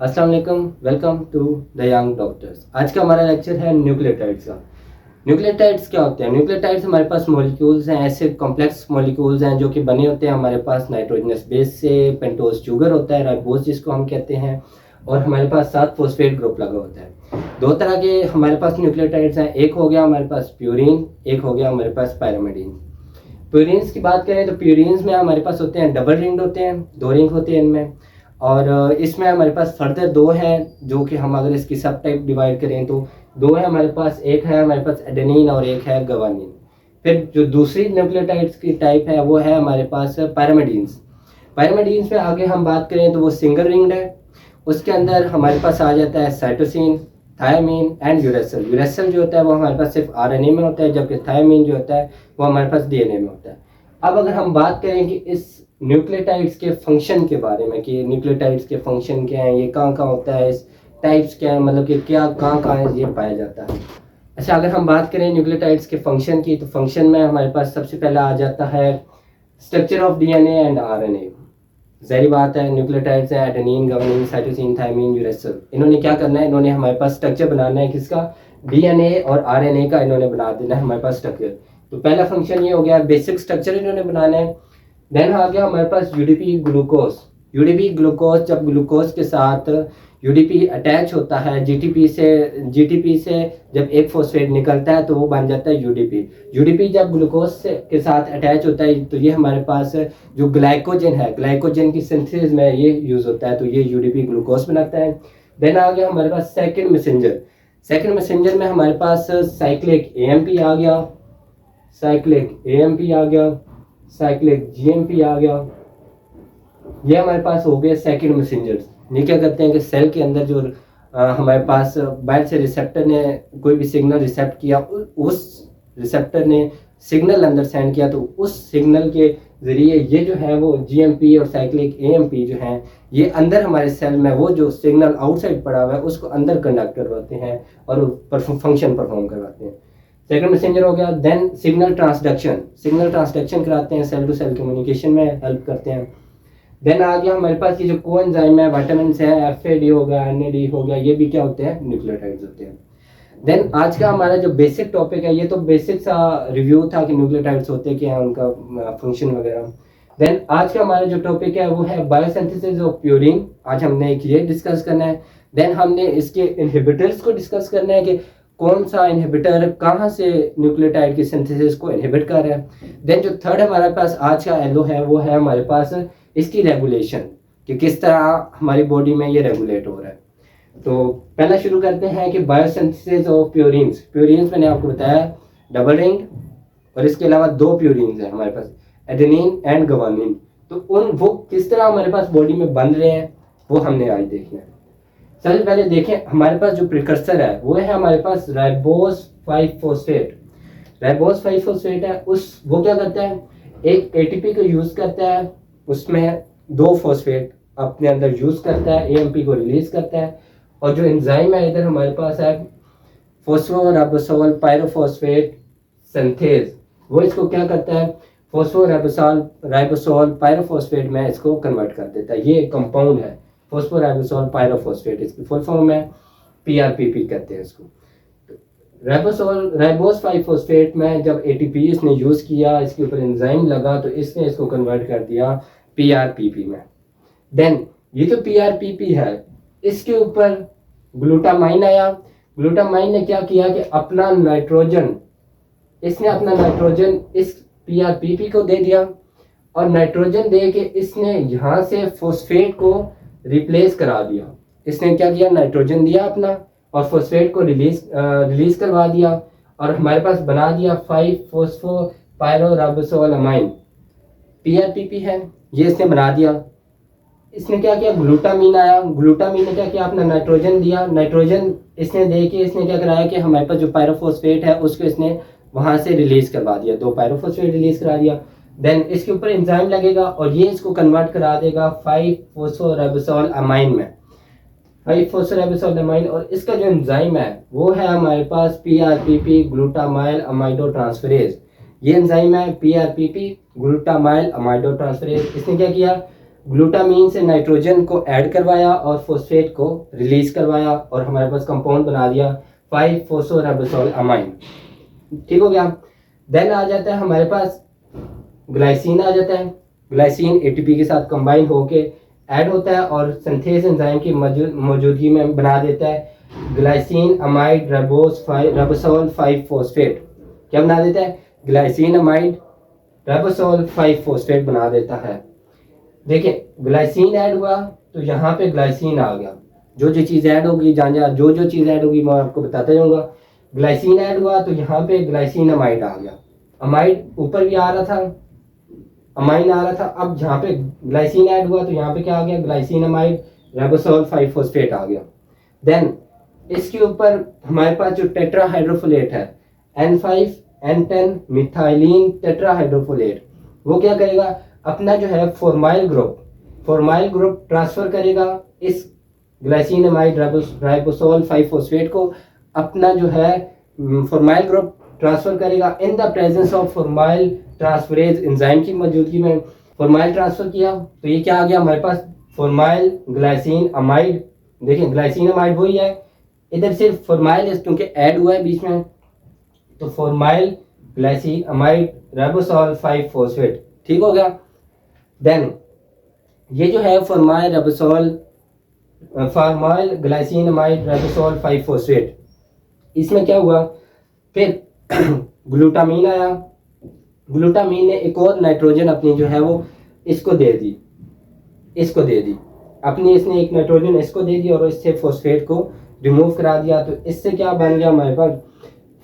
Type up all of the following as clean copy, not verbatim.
अस्सलाम वालेकुम, welcome to the young doctors. आज का हमारा लेक्चर है न्यूक्लियोटाइड्स का। न्यूक्लियोटाइड्स क्या होते हैं? न्यूक्लियोटाइड्स हमारे पास मॉलिक्यूल्स हैं, ऐसे कॉम्प्लेक्स मॉलिक्यूल्स हैं जो कि बने होते हैं हमारे पास नाइट्रोजनस बेस से। पेंटोज शुगर होता है, राइबोज जिसको हम कहते हैं, और हमारे पास 7 फॉस्फेट ग्रुप लगा होता है। दो तरह के हमारे पास न्यूक्लियोटाइड्स हैं, एक हो गया हमारे पास प्यूरिन, एक हो गया हमारे पास पायरामिडीन। प्यूरिन्स की बात करें तो प्यूरिन्स में हमारे पास होते हैं डबल रिंग होते हैं, 2 रिंग होते हैं इनमें। और इसमें हमारे पास फर्दर 2 हैं जो कि हम अगर इसकी सब टाइप डिवाइड करें तो 2 है हमारे पास, एक है हमारे पास एडेनिन और एक है गवानिन। फिर जो दूसरी न्यूक्लियोटाइड्स की टाइप है वो है हमारे पास पैरामिडीन्स। पैरामिडीन्स में आगे हम बात करें तो वो सिंगल रिंग्ड है। उसके अंदर हमारे पास आ जाता है cytosine, thymine and uracil. Uracil जो होता है वो हमारे पास सिर्फ आरएनए में होता है, जबकि थायमीन जो होता है वो हमारे पास डीएनए में होता है। अब अगर हम बात करें कि इस न्यूक्लियोटाइड्स के फंक्शन के बारे में कि न्यूक्लियोटाइड्स के फंक्शन क्या हैं, ये कहाँ कहाँ होता है, इस टाइप्स क्या है, मतलब कि क्या कहाँ कहाँ ये पाया जाता है। अच्छा, अगर हम बात करें न्यूक्लियोटाइड्स के फंक्शन की तो फंक्शन में हमारे पास सबसे पहला आ जाता है structure of DNA and RNA. ज़ाहिर बात है, न्यूक्लियोटाइड्स हैं adenine, guanine, cytosine, thymine, uracil. इन्होंने क्या करना है, इन्होंने हमारे पास स्ट्रक्चर बनाना है किसका, डीएनए और आरएनए का इन्होंने बना देना है हमारे पास स्ट्रक्चर। तो पहला फंक्शन ये हो गया, बेसिक स्ट्रक्चर इन्होंने बनाना है। देन आ गया हमारे पास यूडीपी ग्लूकोज। यूडीपी ग्लूकोज, जब ग्लूकोज के साथ यूडीपी अटैच होता है जीटीपी से जब एक फॉस्फेट निकलता है तो वो बन जाता है यूडीपी। यूडीपी जब ग्लूकोज से के साथ अटैच होता है तो ये हमारे पास जो ग्लाइकोजन है, ग्लाइकोजन की सिंथेसिस में ये यूज़ होता है, तो ये यूडीपी ग्लूकोज बनाता है। देन आ गया हमारे पास सेकेंड मैसेंजर। सेकेंड मैसेंजर में हमारे पास साइक्लिक एएमपी आ गया, साइक्लिक एएमपी आ गया, साइक्लिक जीएमपी आ गया। ये हमारे पास हो गए सेकंड मैसेंजर्स। ये क्या करते हैं कि सेल के अंदर जो हमारे पास बाहर से रिसेप्टर ने कोई भी सिग्नल रिसेप्ट किया, उस रिसेप्टर ने सिग्नल अंदर सेंड किया, तो उस सिग्नल के ज़रिए ये जो है वो जीएमपी और साइक्लिक एएमपी जो हैं ये अंदर हमारे सेल में वो जो सिग्नल आउटसाइड पड़ा हुआ है उसको अंदर कंडक्ट करवाते हैं और फंक्शन परफॉर्म करवाते हैं। सेकंड मैसेंजर हो गया। देन सिग्नल ट्रांसडक्शन कराते हैं, सेल टू सेल कम्युनिकेशन में हेल्प करते हैं। देन आ गया हमारे पास ये जो कोएंजाइम है, विटामिन है, एफएडी हो गया, एनएडी हो गया, ये भी क्या होते हैं, न्यूक्लियोटाइड्स होते हैं। देन आज का हमारा जो बेसिक टॉपिक है, ये तो बेसिक सा रिव्यू था कि न्यूक्लियोटाइड्स होते क्या हैं, उनका फंक्शन वगैरह। देन आज का हमारा जो टॉपिक है वो है बायोसिंथेसिस ऑफ प्यूरिन। आज हमने एक ये डिस्कस करना है। देन हमने इसके इनहिबिटर्स को डिस्कस करना है कि कौन सा इनहिबिटर कहाँ से न्यूक्लियोटाइड की सिंथेसिस को इनहिबिट कर रहा है। देन जो थर्ड हमारे पास आज का एलो है वो है हमारे पास इसकी रेगुलेशन, कि किस तरह हमारी बॉडी में ये रेगुलेट हो रहा है। तो पहला शुरू करते हैं कि बायोसिंथेसिस ऑफ प्यूरिन्स। प्यूरिन्स मैंने आपको बताया डबल रिंग, और इसके अलावा 2 प्यूरिन्स हैं हमारे पास, एडेनिन एंड गवानिन। तो वो किस तरह हमारे पास बॉडी में बन रहे हैं वो हमने आज देखना है। सबसे पहले देखें, हमारे पास जो प्रिकर्सर है वो है हमारे पास राइबोज 5 फॉस्फेट। राइबोज 5 फॉस्फेट है, वो क्या करता है, एक एटीपी को यूज करता है, उसमें 2 फॉस्फेट अपने अंदर यूज करता है, एएमपी को रिलीज करता है। और जो एंजाइम है इधर हमारे पास है फॉस्फोराइबोसोल पायरोफॉस्फेट सिंथेज, वो इसको क्या करता है, फॉस्फोराइबोसोल पायरोफॉस्फेट में इसको कन्वर्ट कर देता है। ये कंपाउंड है फॉस्फोराइबोसोल पायरोफॉस्फेट, इसकी फुल फॉर्म है पीआरपीपी कहते हैं इसको। राइबोज 5 फॉस्फेट में जब एटीपी इसने यूज किया, इसके ऊपर एंजाइम लगा, तो इसने इसको कन्वर्ट कर दिया पीआरपीपी में। देन ये जो पीआरपीपी है इसके ऊपर ग्लूटामाइन आया। ग्लूटामाइन ने क्या किया कि इसने अपना नाइट्रोजन इस पीआरपीपी को दे दिया, और नाइट्रोजन दे के इसने यहाँ से फॉस्फेट को रिप्लेस करा दिया। इसने क्या किया, नाइट्रोजन दिया अपना और फॉस्फेट को रिलीज करवा दिया, और हमारे पास बना दिया 5 फॉस्फोपायरोराइबोसोलामाइन। पीआरपीपी है, ये इसने बना दिया। इसने क्या किया, ग्लूटामीन आया, ग्लूटामीन ने क्या किया, अपना नाइट्रोजन दिया, नाइट्रोजन इसने दे के इसने क्या कराया कि हमारे पास जो पायरोफॉस्फेट है उसको इसने वहां से रिलीज करवा दिया, 2 पायरोफॉस्फेट रिलीज करा दिया। देन इसके ऊपर एंजाइम लगेगा और ये इसको कन्वर्ट करा देगा 5 फॉस्फोराइबोसोल अमाइन में, 5 फॉस्फोराइबोसोल अमाइन। और इसका जो एंजाइम है वो है हमारे पास पीआरपीपी ग्लूटामाइल अमाइडो ट्रांसफरेज। ये एंजाइम है पीआरपीपी ग्लूटामाइल अमाइडो ट्रांसफरेज। इसने क्या किया, ग्लूटामीन से नाइट्रोजन को ऐड करवाया और फॉस्फेट को रिलीज करवाया और हमारे पास कंपाउंड बना दिया 5-फॉस्फोराइबोसोल अमाइन। ठीक हो गया। देन आ जाता है हमारे पास ग्लाइसिन आ जाता है। ग्लाइसिन एटीपी के साथ कंबाइन होके ऐड होता है और सिंथेस एंजाइम की मौजूदगी में बना देता है ग्लाइसिन अमाइड राइबोसोल 5 फॉस्फेट। क्या बना देता है? ग्लाइसिन अमाइड राइबोसोल 5 फॉस्फेट बना देता है। देखिए ग्लाइसिन ऐड हुआ तो यहाँ पे ग्लाइसिन आ गया। जो चीज़ ऐड होगी जो चीज़ ऐड होगी मैं आपको बताता जाऊँगा। ग्लाइसिन ऐड हुआ तो यहाँ पे ग्लाइसिन अमाइड आ गया। अमाइड ऊपर भी आ रहा था, अमाइन आ रहा था। अब यहाँ पे ग्लाइसिन ऐड हुआ तो यहाँ पे क्या आ गया? ग्लाइसिन अमाइड राइबोसोल 5 फॉस्फेट आ गया। देन इसके ऊपर हमारे पास जो टेट्राहाइड्रोफोलेट है N5N10 मिथाइलिन टेट्राहाइड्रोफोलेट, वो क्या करेगा? अपना जो है फॉर्माइल ग्रुप ट्रांसफर करेगा इस ग्लाइसिन अमाइड राइबोसोल 5 फॉस्फेट को। अपना जो है फॉर्माइल ग्रुप ट्रांसफर करेगा in the presence of formyl transferase enzyme की मौजूदगी में। फॉर्माइल ट्रांसफर किया तो ये क्या आ गया हमारे पास? Formyl glycinamide. देखिए ग्लाइसिन अमाइड वही है, इधर सिर्फ फॉर्माइल क्योंकि ऐड हुआ है बीच में, तो फॉर्माइल ग्लाइसिन अमाइड राइबोसोल 5 फॉस्फेट। ठीक हो गया। देन ये जो है फॉर्माइल ग्लाइसिन अमाइड राइबोसोल 5 फॉस्फेट, इसमें क्या हुआ? फिर ग्लूटामीन आया। ग्लूटामीन ने एक और नाइट्रोजन अपनी जो है वो इसको दे दी अपनी, इसने एक नाइट्रोजन इसको दे दी और इससे फॉस्फेट को रिमूव करा दिया। तो इससे क्या बन गया हमारे पास?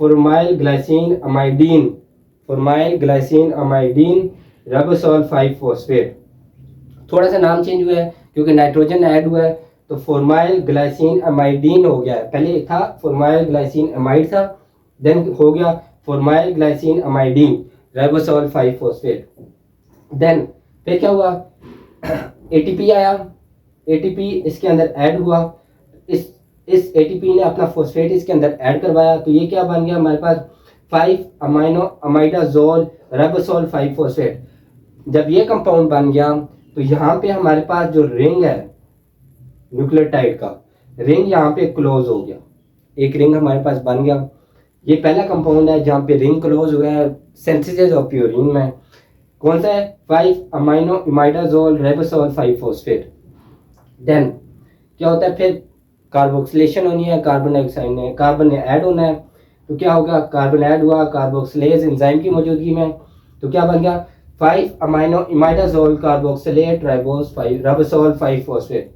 Formyl glycinamidine ribosyl 5 phosphate. थोड़ा सा नाम चेंज हुआ है क्योंकि नाइट्रोजन ऐड हुआ है, तो फॉर्माइल ग्लाइसिन अमाइडीन हो गया है। पहले था फॉर्माइल ग्लाइसिन अमाइड था, देन हो गया formyl glycinamidine ribosyl 5 phosphate. Then फिर क्या हुआ? एटीपी आया। एटीपी इसके अंदर ऐड हुआ। इस एटीपी ने अपना फॉस्फेट इसके अंदर ऐड करवाया, तो ये क्या बन गया हमारे पास? 5 अमाइनो अमाइडाजोल राइबोसोल 5 फॉस्फेट। जब ये कंपाउंड बन गया तो यहाँ पे हमारे पास जो रिंग है न्यूक्लियोटाइड का, रिंग यहाँ पे क्लोज हो गया। एक रिंग हमारे पास बन गया। ये पहला कंपाउंड है जहाँ पे रिंग क्लोज हुआ है सिंथेसिस ऑफ प्यूरिन में। कौन सा है? 5 अमाइनो इमाइडाजोल राइबोसोल 5 फॉस्फेट। देन क्या होता है? फिर कार्बोक्सिलेशन होनी है, कार्बन ने ऐड होना है, तो क्या होगा? कार्बन ऐड हुआ कार्बोक्सिलेज एंजाइम की मौजूदगी में, तो क्या बन गया? 5 अमाइनो इमाइडाजोल कार्बोक्सिलेट राइबोसोल 5 फॉस्फेट।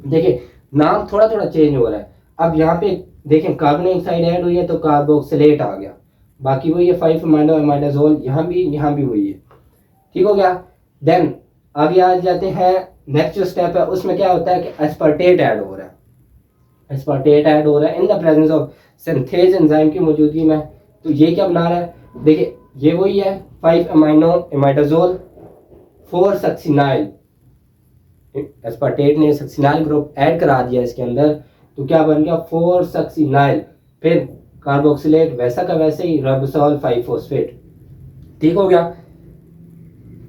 देखिए नाम थोड़ा थोड़ा चेंज हो रहा है। अब यहाँ पे देखें कार्बन डाइऑक्साइड ऐड हुई है तो कार्बोक्सिलेट आ गया, बाकी वही है 5 अमाइनो इमाइडाजोल, यहाँ भी वही है। ठीक हो गया। देन आगे आ जाते हैं, नेक्स्ट जो स्टेप है उसमें क्या होता है कि एस्पार्टेट ऐड हो रहा है in the presence of synthase enzyme की मौजूदगी में। तो ये क्या बना रहा है? देखिए ये वही है 5 अमाइनो इमाइडाजोल 4 सक्सिनाइल। एस्पार्टेट ने सक्सिनाइल ग्रुप ऐड करा दिया इसके अंदर, तो क्या बन गया? 4 सक्सिनाइल। फिर कार्बोक्सिलेट वैसा का वैसे ही राइबोसोल 5 फॉस्फेट। ठीक हो गया।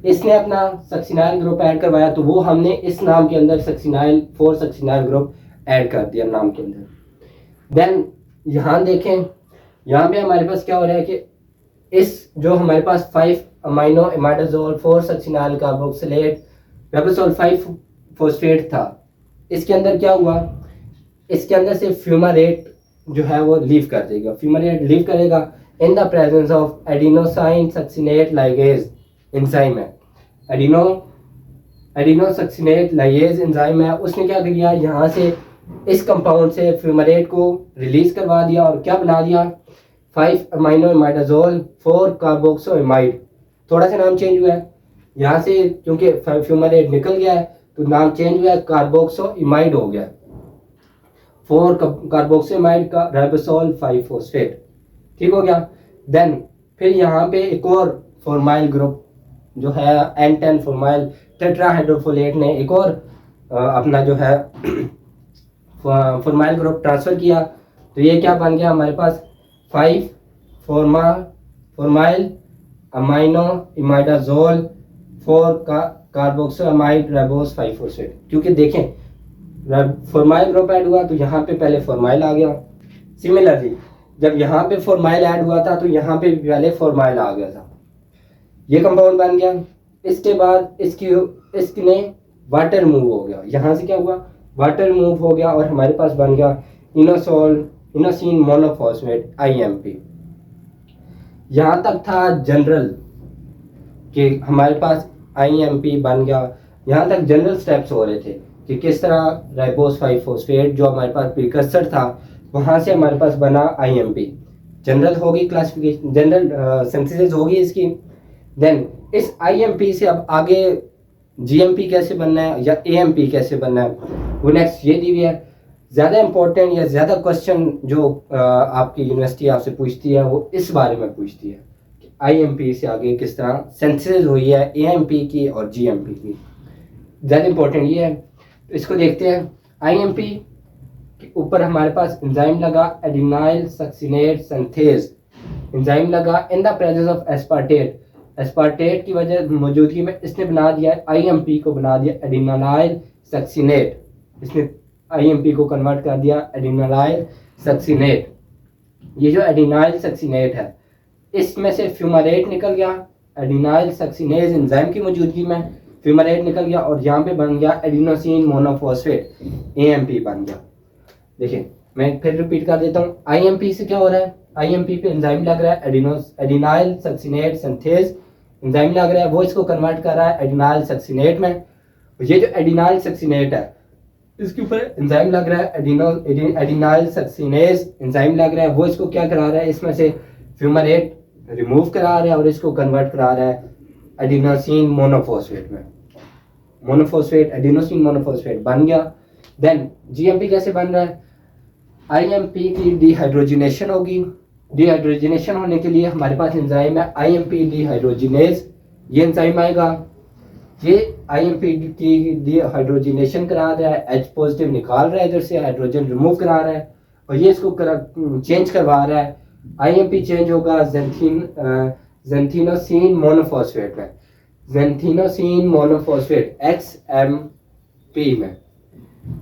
इसने अपना सक्सिनाइल ग्रुप ऐड करवाया, तो वो हमने इस नाम के अंदर 4 सक्सिनाइल ग्रुप ऐड कर दिया नाम के अंदर। देन यहाँ देखें, यहाँ पे हमारे पास क्या हो रहा है कि इस जो हमारे पास 5 अमाइनो इमाइडाजोल 4 सक्सिनाइल कार्बोक्सिलेट राइबोसोल 5 फॉस्फेट था, इसके अंदर क्या हुआ? इसके अंदर से फ्यूमारेट जो है वो लीव कर देगा। फ्यूमारेट लीव करेगा in the presence of adenosine succinate ligase enzyme है। एडिनोसक्सिनेट लाइगेज एंजाइम है, उसने क्या किया? यहाँ से इस कंपाउंड से फ्यूमारेट को रिलीज करवा दिया और क्या बना दिया? 5 अमाइनो इमाइडाजोल 4 कार्बोक्सोइमाइड। थोड़ा सा नाम चेंज हुआ है यहाँ से, क्योंकि फ्यूमारेट निकल गया है तो नाम चेंज हुआ है, कार्बोक्सोइमाइड हो गया। 4 कार्बोक्सोइमाइड का राइबोसोल 5 फॉस्फेट। ठीक हो गया। देन फिर यहाँ पे एक और फॉर्माइल ग्रुप जो है N10 फॉर्माइल टेट्राहाइड्रोफोलेट ने एक और अपना जो है फॉर्माइल ग्रुप ट्रांसफर किया, तो ये क्या बन गया हमारे पास? 5 फॉर्माइल अमाइनो इमाइडाजोल 4 का कार्बोक्सिलामाइड रिबोस 5 फॉस्फेट, क्योंकि देखें फॉर्माइल ग्रुप ऐड हुआ तो यहाँ पे पहले फॉर्माइल आ गया। सिमिलरली जब यहाँ पे फॉर्माइल ऐड हुआ था तो यहाँ पे भी पहले फॉर्माइल आ गया था, ये कंपाउंड बन गया। इसके बाद इसने वाटर मूव हो गया, यहाँ से क्या हुआ, वाटर मूव हो गया और हमारे पास बन गया इनोसिन मोनोफॉस्फेट IMP। यहाँ तक था जनरल कि हमारे पास IMP बन गया, यहाँ तक जनरल स्टेप्स हो रहे थे कि किस तरह राइबोस 5 फॉस्फेट जो हमारे पास प्रीकर्सर था वहाँ से हमारे पास बना IMP। जनरल होगी क्लासिफिकेशन, जनरल सिंथेसिस होगी इसकी। देन इस IMP से अब आगे GMP कैसे बनना है या AMP कैसे बनना है वो नेक्स्ट ये दी हुई है। ज़्यादा इंपॉर्टेंट या ज़्यादा क्वेश्चन जो आपकी यूनिवर्सिटी आपसे पूछती है वो इस बारे में पूछती है कि IMP से आगे किस तरह सिंथेसिस हुई है AMP की और GMP की। ज़्यादा इंपॉर्टेंट ये है, तो इसको देखते हैं। IMP के ऊपर हमारे पास एंजाइम लगा एडिनाइल सक्सिनेट सिंथेज, एंजाइम लगा in the presence of aspartate, aspartate की वजह मौजूदगी में इसने बना दिया IMP को बना दिया एडिनाइल सक्सिनेट, इसने IMP को कन्वर्ट कर दिया एडिनाइल सक्सिनेट। ये जो एडिनाइल सक्सिनेट है इसमें से फ्यूमारेट निकल गया, एडिनाइल सक्सिनेज एंजाइम की मौजूदगी में फ्यूमारेट निकल गया और यहाँ पे बन गया एडिनोसिन मोनोफॉस्फेट AMP बन गया। देखिए मैं फिर रिपीट कर देता हूँ, IMP से क्या हो रहा है, IMP पे एंजाइम लग रहा है एडिनाइल सक्सिनेट सिंथेज एंजाइम लग रहा है, वो इसको कन्वर्ट कर रहा है एडिनाइल सक्सिनेट में। ये जो एडिनाइल सक्सिनेट है इसके ऊपर एंजाइम लग रहा है एडिनाइल सक्सिनेज एंजाइम लग रहा है, वो इसको क्या करा रहा है, इसमें से फ्यूमारेट रिमूव करा रहा है और इसको कन्वर्ट करा रहा है एडिनोसिन मोनोफॉस्फेट में। मोनोफॉस्फेट एडिनोसिन मोनोफॉस्फेट बन गया। देन GMP कैसे बन रहा है, IMP की डिहाइड्रोजिनेशन होगी, डिहाइड्रोजिनेशन होने के लिए हमारे पास एंजाइम है IMP डिहाइड्रोजिनेज, ये एंजाइम आएगा, ये IMP की डिहाइड्रोजिनेशन करा रहा है, H पॉजिटिव निकाल रहा है इधर से, हाइड्रोजन रिमूव करा रहा है और ये इसको चेंज करवा रहा है। IMP चेंज होगा ज़ैंथीनोसिन मोनोफॉस्फेट में, ज़ैंथीनोसिन मोनोफॉस्फेट XMP में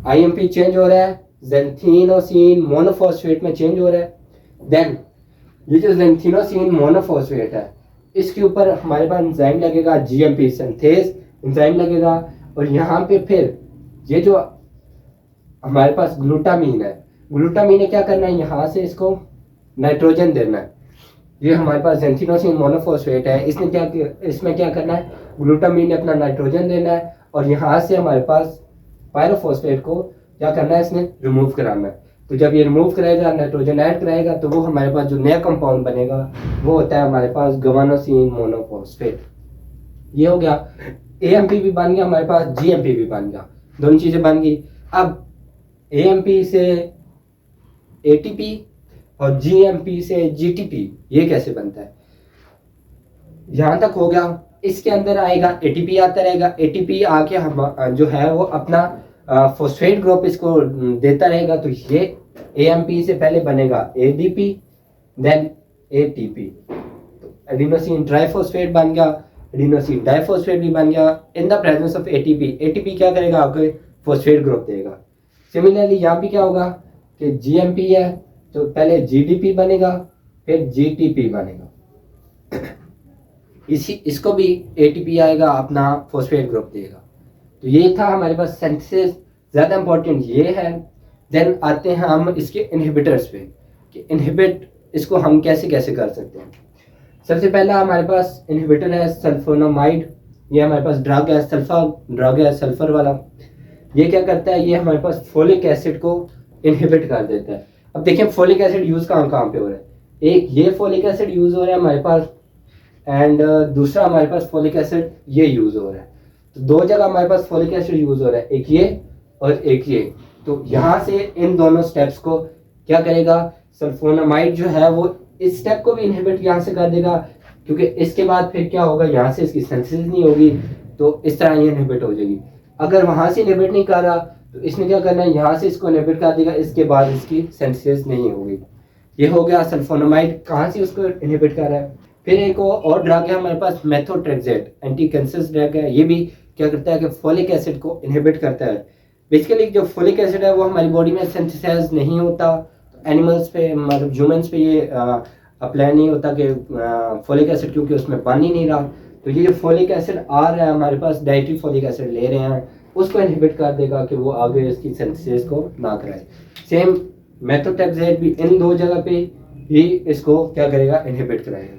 IMP चेंज हो रहा है, ज़ैंथीनोसिन मोनोफॉस्फेट में चेंज हो रहा है। देन ये जो ज़ैंथीनोसिन मोनोफॉस्फेट है इसके ऊपर हमारे पास एंजाइम लगेगा GMP सिंथेज एंजाइम लगेगा और यहाँ पे फिर ये जो हमारे पास ग्लूटामीन है, ग्लूटामीन ने क्या करना है, यहाँ से इसको नाइट्रोजन देना है। ये हमारे पास ज़ैंथीनोसिन मोनोफॉस्फेट है, इसमें क्या करना है, ग्लूटामीन ने अपना नाइट्रोजन देना है और यहाँ से हमारे पास पायरोफॉस्फेट को क्या करना है, इसने रिमूव कराना है। तो जब ये रिमूव कराएगा नाइट्रोजन ऐड कराएगा तो वो हमारे पास जो नया कंपाउंड बनेगा वो होता है हमारे पास गवानोसिन मोनोफॉस्फेट। ये हो गया, AMP भी बन गया हमारे पास, GMP भी बन गया, दोनों चीज़ें बन गई। अब AMP से ATP और GMP से GTP ये कैसे बनता है, यहाँ तक हो गया। इसके अंदर आएगा ATP आता रहेगा, ATP आके हम जो है वो अपना फॉस्फेट ग्रुप इसको देता रहेगा। तो ये AMP से पहले बनेगा ADP देन ATP, तो एडिनोसिन ट्राइफॉस्फेट बन गया, एडिनोसिन डाइफॉस्फेट भी बन गया in the presence of ATP। ATP क्या करेगा, आपको फॉस्फेट ग्रुप देगा। सिमिलरली यहाँ भी क्या होगा कि GMP है तो पहले GDP बनेगा फिर GTP बनेगा, इसको भी ATP आएगा अपना फॉस्फेट ग्रुप देगा। तो ये था हमारे पास सिंथेसिस, ज़्यादा इंपॉर्टेंट ये है। देन आते हैं हम इसके इनहिबिटर्स पे कि इनहिबिट इसको हम कैसे कैसे कर सकते हैं। सबसे पहला हमारे पास इनहिबिटर है सल्फोनामाइड, ये हमारे पास ड्रग है, ड्रग है सल्फर वाला। ये क्या करता है, ये हमारे पास फोलिक एसिड को इनहिबिट कर देता है। अब देखिए फोलिक एसिड यूज़ कहाँ कहाँ पे हो रहा है, एक ये फोलिक एसिड यूज़ हो रहा है हमारे पास एंड दूसरा हमारे पास फोलिक एसिड ये यूज़ हो रहा है। तो दो जगह हमारे पास फोलिक एसिड यूज़ हो रहा है, एक ये और एक ये। तो यहाँ से इन दोनों स्टेप्स को क्या करेगा, सल्फोनामाइड जो है वो इस स्टेप को भी इनहिबिट यहाँ से कर देगा, क्योंकि इसके बाद फिर क्या होगा, यहाँ से इसकी सिंथेसिस नहीं होगी तो इस तरह ये इनहिबिट हो जाएगी। अगर वहाँ से इनहिबिट नहीं कर रहा तो इसने क्या करना है, यहाँ से इसको इनहिबिट कर देगा, इसके बाद इसकी सिंथेसिस नहीं होगी। ये हो गया सल्फोनामाइड, कहाँ से उसको इनहिबिट कर रहा है। फिर एक और ड्रग है हमारे पास मेथोट्रेक्सेट, एंटी कैंसर ड्रग है। ये भी क्या करता है कि फोलिक एसिड को इनहिबिट करता है। बेसिकली जो फोलिक एसिड है वो हमारी बॉडी में सिंथेसाइज नहीं होता, एनिमल्स पे मतलब ह्यूमंस पे ये अप्लाई नहीं होता कि फोलिक एसिड, क्योंकि उसमें पानी नहीं रहा। तो ये जो फोलिक एसिड आ रहा है हमारे पास, डाइटरी फोलिक एसिड ले रहे हैं, उसको इनहिबिट कर देगा कि वो आगे इसकी सिंथेसिस को ना कराए। सेम मेथोट्रेक्सेट भी इन दो जगह पे ही इसको क्या करेगा, इनहिबिट कराएगा।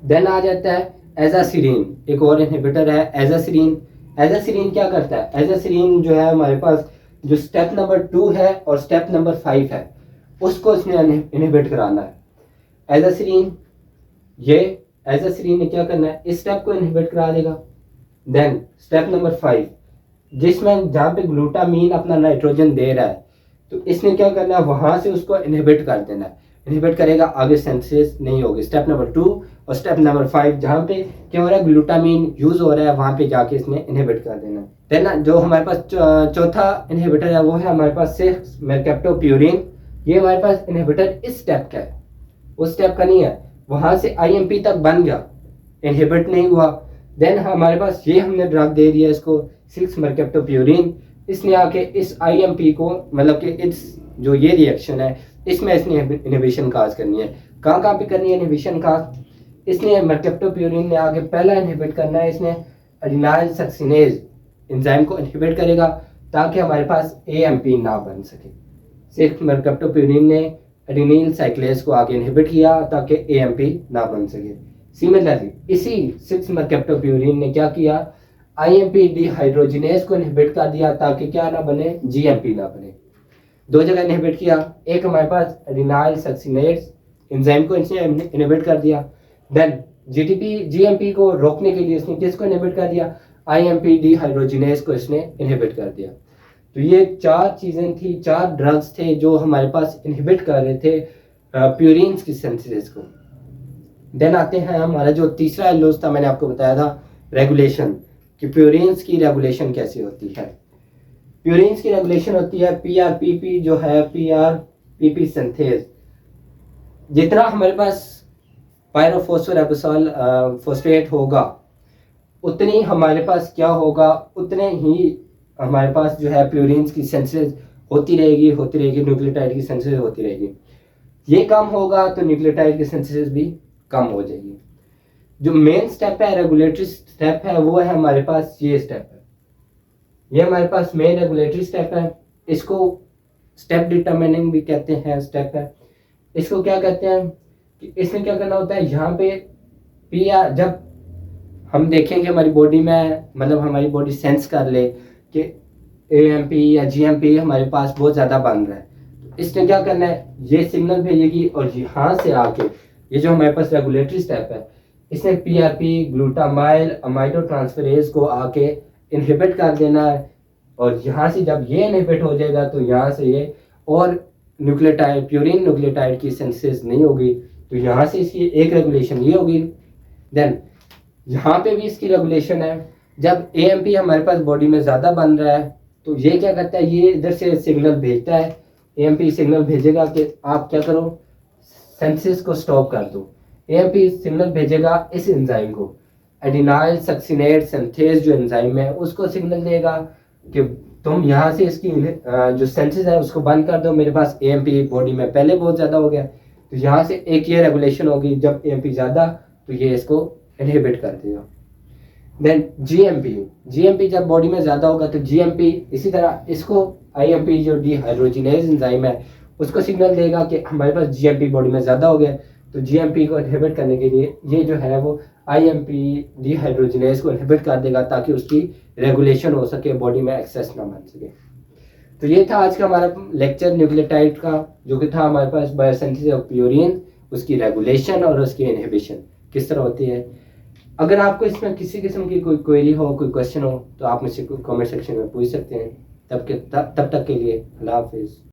देन आ जाता है एजासिरीन, एक और इनहिबिटर है एजासिरीन। एजासिरीन क्या करता है, एजासिरीन जो है हमारे पास जो स्टेप नंबर 2 है और स्टेप नंबर 5 है उसको इसने इनहिबिट कराना है। एजासिरीन ने क्या करना है, इस स्टेप को इनहिबिट करा देगा। देन स्टेप नंबर 5 जिसमें जहाँ पे ग्लूटामीन अपना नाइट्रोजन दे रहा है, तो इसने क्या करना है, वहां से उसको इनहिबिट कर देना है। इनहिबिट करेगा, आगे सिंथेसिस नहीं होगी। स्टेप नंबर 2 और स्टेप नंबर 5 जहाँ पे क्या हो रहा है, ग्लूटामीन यूज हो रहा है, वहां पे जाके इसने इनहिबिट कर देना है। देन जो हमारे पास चौथा इनहिबिटर है वो है हमारे पास 6 मेरकैप्टोप्यूरिन। ये हमारे पास इनहिबिटर इस स्टेप का है, उस स्टेप का नहीं है। वहां से आईएमपी तक बन गया, इनहिबिट नहीं हुआ। देन हमारे पास ये हमने ड्रग दे दिया इसको 6 मेरकैप्टोप्यूरिन। इसने आके इस आईएमपी को मतलब कि इस जो ये रिएक्शन है इसमें इसने इनहिबिशन काज करनी है। कहाँ कहाँ पे करनी है इनहिबिशन काज, इसने मेरकैप्टोप्यूरिन ने आगे पहला इनहिबिट करना है, इसने एडिनाइल सक्सिनेज एंजाइम को इनहिबिट करेगा ताकि हमारे पास एएमपी ना बन सके। 6 मेरकैप्टोप्यूरिन ने एडिनिल साइक्लेज को आगे इनहिबिट किया ताकि एएमपी ना बन सके। सिमिलरली इसी 6 मेरकैप्टोप्यूरिन ने क्या किया, आईएमपी डिहाइड्रोजिनेज को इनहिबिट कर दिया ताकि क्या ना बने, जीएमपी ना बने। दो जगह इनहिबिट किया, एक हमारे पास एडिनाइल सक्सिनेज एंजाइम को इसने इनहिबिट कर दिया। देन जीएमपी को रोकने के लिए इसने किसको इनहिबिट कर दिया, आईएमपी डिहाइड्रोजिनेज को इसने इनहिबिट कर दिया। तो ये 4 चीजें थी, 4 ड्रग्स थे जो हमारे पास इनहिबिट कर रहे थे प्यूरिन्स की सिंथेसिस को। देन आते हैं हमारा जो तीसरा एल्लोस था, मैंने आपको बताया था रेगुलेशन, कि प्यूरिन्स की रेगुलेशन कैसे होती है। प्यूरिन्स की रेगुलेशन होती है पीआरपीपी जो है, पीआरपीपी सिंथेज। जितना हमारे पास पायरोफॉस्फोरेपिसोल फॉस्फेट होगा उतनी हमारे पास क्या होगा, उतने ही हमारे पास जो है प्यूरिन्स की सिंथेसिस होती रहेगी, न्यूक्लियोटाइड की सिंथेसिस होती रहेगी। ये कम होगा तो न्यूक्लियोटाइड की सिंथेसिस भी कम हो जाएगी। जो मेन स्टेप है, रेगुलेटरी स्टेप है, वो है हमारे पास ये स्टेप है। ये हमारे पास मेन रेगुलेटरी स्टेप है, इसको स्टेप डिटरमिनिंग भी कहते हैं, स्टेप है। इसको क्या कहते हैं कि इसमें क्या करना होता है, यहाँ पे पीआर जब हम देखेंगे हमारी बॉडी में, मतलब हमारी बॉडी सेंस कर ले कि एएमपी या जीएमपी हमारे पास बहुत ज़्यादा बन रहा है, तो इसने क्या करना है, ये सिग्नल भेजेगी और यहाँ से आके ये जो हमारे पास रेगुलेटरी स्टेप है, इसने पीआरपी ग्लूटामाइल अमाइडो ट्रांसफरेज को आके इनहिबिट कर देना है। और यहाँ से जब ये इनहिबिट हो जाएगा तो यहाँ से ये और न्यूक्लियोटाइड प्यूरिन न्यूक्लियोटाइड की सिंथेसिस नहीं होगी, तो यहाँ से इसकी एक रेगुलेशन ये होगी। देन यहाँ पे भी इसकी रेगुलेशन है, जब एएमपी हमारे पास बॉडी में ज़्यादा बन रहा है तो ये क्या करता है, ये इधर से सिग्नल भेजता है, एएमपी सिग्नल भेजेगा कि आप क्या करो, सिंथेसिस को स्टॉप कर दो। एएमपी सिग्नल भेजेगा इस एंजाइम को, एडिनाइल सक्सिनेज सिंथेज जो एंजाइम है उसको सिग्नल देगा कि तुम यहाँ से इसकी जो सिंथेसिस है उसको बंद कर दो, मेरे पास एएमपी बॉडी में पहले बहुत ज़्यादा हो गया। तो यहाँ से एक ये रेगुलेशन होगी, जब एएमपी ज़्यादा तो ये इसको इनहिबिट कर देगा। देन जीएमपी जब बॉडी में ज़्यादा होगा तो जीएमपी इसी तरह इसको आईएमपी जो डिहाइड्रोजिनेज एंजाइम है उसको सिग्नल देगा कि हमारे पास जीएमपी बॉडी में ज़्यादा हो गया, तो जीएमपी को इनहिबिट करने के लिए ये जो है वो आईएमपी डिहाइड्रोजिनेज को इनहिबिट कर देगा ताकि उसकी रेगुलेशन हो सके, बॉडी में एक्सेस ना बन सके। तो ये था आज का हमारा लेक्चर न्यूक्लियोटाइड का, जो कि था हमारे पास बायोसिंथेसिस ऑफ प्यूरिन, उसकी रेगुलेशन और उसकी इनहिबिशन किस तरह होती है। अगर आपको इसमें किसी किस्म की कोई क्वेरी हो, कोई क्वेश्चन हो, तो आप मुझसे कमेंट सेक्शन में पूछ सकते हैं। तब तक के लिए अल्लाह हाफिज़।